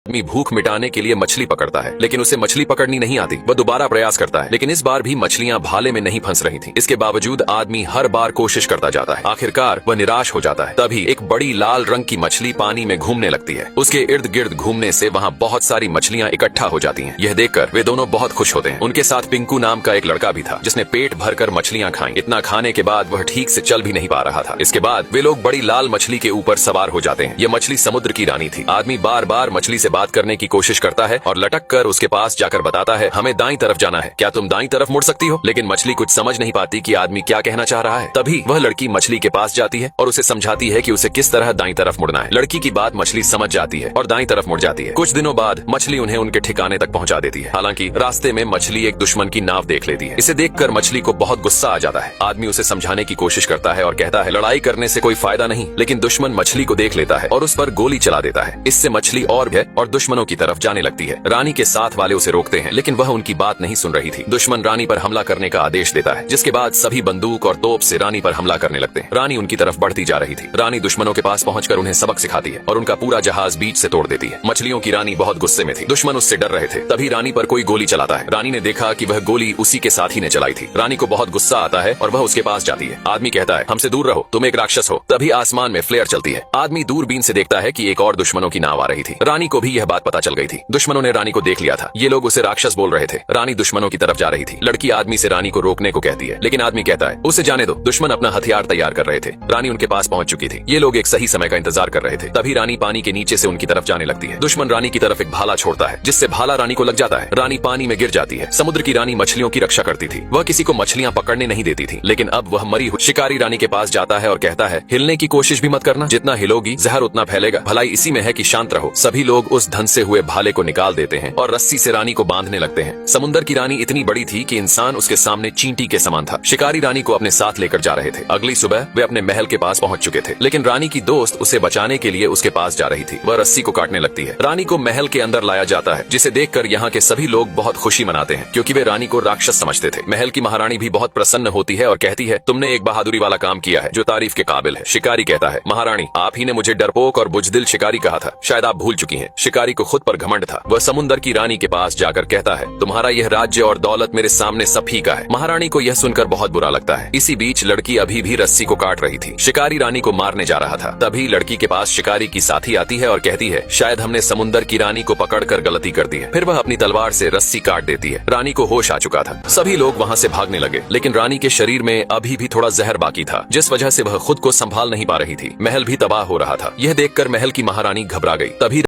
आदमी भूख मिटाने के लिए मछली पकड़ता है, लेकिन उसे मछली पकड़नी नहीं आती। वह दोबारा प्रयास करता है, लेकिन इस बार भी मछलियां भाले में नहीं फंस रही थीं। इसके बावजूद आदमी हर बार कोशिश करता जाता है। आखिरकार वह निराश हो जाता है। तभी एक बड़ी लाल रंग की मछली पानी में घूमने लगती है। उसके इर्द गिर्द घूमने से वहाँ बहुत सारी मछलियां इकट्ठा हो जाती हैं। यह देखकर वे दोनों बहुत खुश होते हैं। उनके साथ पिंकू नाम का एक लड़का भी था, जिसने पेट भरकर मछलियां खाई। इतना खाने के बाद वह ठीक से चल भी नहीं पा रहा था। इसके बाद वे लोग बड़ी लाल मछली के ऊपर सवार हो जाते हैं। यह मछली समुद्र की रानी थी। आदमी बार बार मछली से बात करने की कोशिश करता है और लटक कर उसके पास जाकर बताता है, हमें दाईं तरफ जाना है, क्या तुम दाईं तरफ मुड़ सकती हो? लेकिन मछली कुछ समझ नहीं पाती कि आदमी क्या कहना चाह रहा है। तभी वह लड़की मछली के पास जाती है और उसे समझाती है कि उसे किस तरह दाईं तरफ मुड़ना है। लड़की की बात मछली समझ जाती है और दाईं तरफ मुड़ जाती है। कुछ दिनों बाद मछली उन्हें उनके ठिकाने तक पहुंचा देती है। हालांकि रास्ते में मछली एक दुश्मन की नाव देख लेती है। इसे देखकर मछली को बहुत गुस्सा आ जाता है। आदमी उसे समझाने की कोशिश करता है और कहता है, लड़ाई करने से कोई फायदा नहीं। लेकिन दुश्मन मछली को देख लेता है और उस पर गोली चला देता है। इससे मछली और भय और दुश्मनों की तरफ जाने लगती है। रानी के साथ वाले उसे रोकते हैं, लेकिन वह उनकी बात नहीं सुन रही थी। दुश्मन रानी पर हमला करने का आदेश देता है, जिसके बाद सभी बंदूक और तोप से रानी पर हमला करने लगते हैं। रानी उनकी तरफ बढ़ती जा रही थी। रानी दुश्मनों के पास पहुंचकर उन्हें सबक सिखाती है और उनका पूरा जहाज बीच से तोड़ देती है। मछलियों की रानी बहुत गुस्से में थी। दुश्मन उससे डर रहे थे। तभी रानी पर कोई गोली चलाता है। रानी ने देखा कि वह गोली उसी के साथी ने चलाई थी। रानी को बहुत गुस्सा आता है और वह उसके पास जाती है। आदमी कहता है, हमसे दूर रहो, तुम एक राक्षस हो। तभी आसमान में फ्लेयर चलती है। आदमी दूरबीन से देखता है कि एक और दुश्मनों की नाव आ रही थी। रानी को भी यह बात पता चल गई थी। दुश्मनों ने रानी को देख लिया था। ये लोग उसे राक्षस बोल रहे थे। रानी दुश्मनों की तरफ जा रही थी। लड़की आदमी से रानी को रोकने को कहती है, लेकिन आदमी कहता है, उसे जाने दो, दुश्मन अपना हथियार तैयार कर रहे थे। रानी उनके पास पहुंच चुकी थी। ये लोग एक सही समय का इंतजार कर रहे थे। तभी रानी पानी के नीचे से उनकी तरफ जाने लगती है। दुश्मन रानी की तरफ एक भाला छोड़ता है, जिससे भाला रानी को लग जाता है। रानी पानी में गिर जाती है। समुद्र की रानी मछलियों की रक्षा करती थी। वह किसी को मछलियां पकड़ने नहीं देती थी। लेकिन अब वह मरी हुई शिकारी रानी के पास जाता है और कहता है, हिलने की कोशिश भी मत करना, जितना हिलोगी जहर उतना फैलेगा। भलाई इसी में है कि शांत रहो। सभी लोग उस धन से हुए भाले को निकाल देते हैं और रस्सी से रानी को बांधने लगते हैं। समुद्र की रानी इतनी बड़ी थी कि इंसान उसके सामने चींटी के समान था। शिकारी रानी को अपने साथ लेकर जा रहे थे। अगली सुबह वे अपने महल के पास पहुंच चुके थे, लेकिन रानी की दोस्त उसे बचाने के लिए उसके पास जा रही थी। वह रस्सी को काटने लगती है। रानी को महल के अंदर लाया जाता है, जिसे देखकर यहाँ के सभी लोग बहुत खुशी मनाते हैं, क्योंकि वे रानी को राक्षस समझते थे। महल की महारानी भी बहुत प्रसन्न होती है और कहती है, तुमने एक बहादुरी वाला काम किया है जो तारीफ के काबिल है। शिकारी कहता है, महारानी, आप ही ने मुझे डरपोक और बुजदिल शिकारी कहा था, शायद आप भूल चुकी हैं। शिकारी को खुद पर घमंड था। वह समुद्र की रानी के पास जाकर कहता है, तुम्हारा यह राज्य और दौलत मेरे सामने सब फीका है। महारानी को यह सुनकर बहुत बुरा लगता है। इसी बीच लड़की अभी भी रस्सी को काट रही थी। शिकारी रानी को मारने जा रहा था। तभी लड़की के पास शिकारी की साथी आती है और कहती है, शायद हमने समुद्र की रानी को पकड़कर गलती कर दी है। फिर वह अपनी तलवार से रस्सी काट देती है। रानी को होश आ चुका था। सभी लोग वहाँ से भागने लगे, लेकिन रानी के शरीर में अभी भी थोड़ा जहर बाकी था, जिस वजह से वह खुद को संभाल नहीं पा रही थी। महल भी तबाह हो रहा था। यह देखकर महल की महारानी घबरा गई। तभी